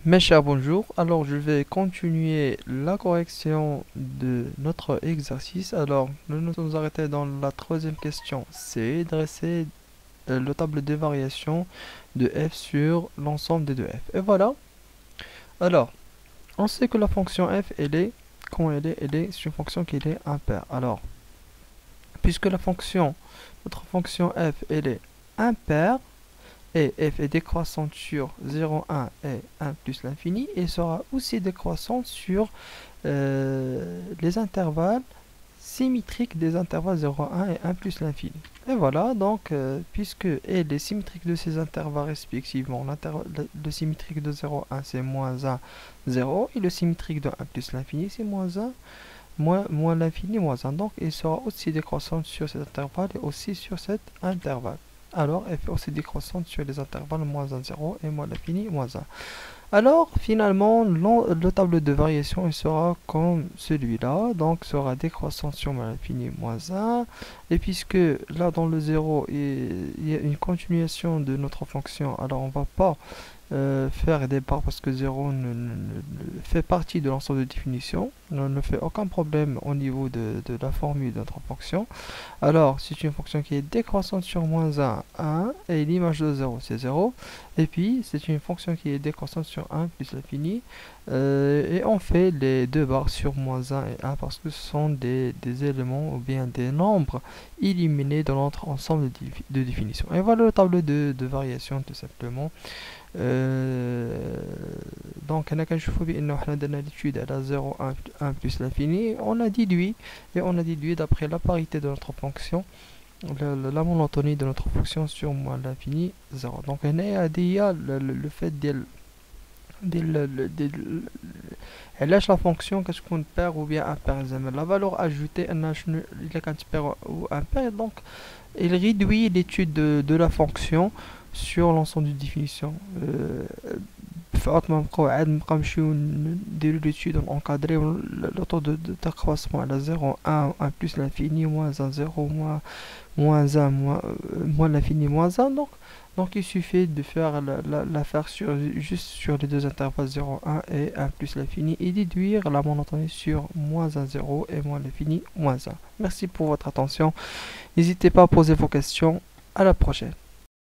Mes chers, bonjour. Alors, je vais continuer la correction de notre exercice. Alors, nous nous sommes arrêtés dans la troisième question. C'est dresser le tableau de variation de f sur l'ensemble des deux f. Et voilà. Alors, on sait que la fonction f, comment c'est une fonction qui est impaire. Alors, puisque notre fonction f, elle est impaire, et f est décroissante sur 0, 1 et 1 plus l'infini, et sera aussi décroissante sur les intervalles symétriques des intervalles 0, 1 et 1 plus l'infini. Et voilà, donc, puisque elle est symétrique de ces intervalles respectivement, le symétrique de 0, 1 c'est moins 1, 0, et le symétrique de 1 plus l'infini c'est moins 1, moins l'infini, moins 1. Donc, il sera aussi décroissante sur cet intervalle et aussi sur cet intervalle. Alors, elle fait aussi décroissante sur les intervalles moins 1, 0 et moins l'infini, moins 1. Alors, finalement, le tableau de variation il sera comme celui-là. Donc, sera décroissant sur moins l'infini, moins 1. Et puisque là, dans le 0, il y a une continuation de notre fonction, alors on va pas faire des barres parce que 0 fait partie de l'ensemble de définition, ne fait aucun problème au niveau de la formule de notre fonction. Alors, c'est une fonction qui est décroissante sur moins 1, 1, et l'image de 0, c'est 0. Et puis, c'est une fonction qui est décroissante sur 1 plus l'infini. Et on fait les deux barres sur moins 1 et 1 parce que ce sont des éléments ou bien des nombres éliminés dans notre ensemble de définition. Et voilà le tableau de variation tout simplement. Donc, on a l'étude à la 0, 1, 1 plus l'infini. On a déduit, et on a déduit d'après la parité de notre fonction, la monotonie de notre fonction sur moins l'infini 0. Donc, on a dit le fait elle lâche la fonction qu'est-ce qu'on perd ou bien impair. La valeur ajoutée, il est quand pair ou impair. Donc, il réduit l'étude de la fonction sur l'ensemble de définitions. فاطمة نبقاو نمشيو نديرو l'étude encadrée le taux de décroissement à 0, 1, 1 plus l'infini, moins 1, 0, moins 1, moins l'infini, moins 1. Donc il suffit de faire la faire juste sur les deux intervalles 0, 1 et 1 plus l'infini et déduire la monotonie sur moins 1, 0 et moins l'infini, moins 1. Merci pour votre attention. N'hésitez pas à poser vos questions. À la prochaine.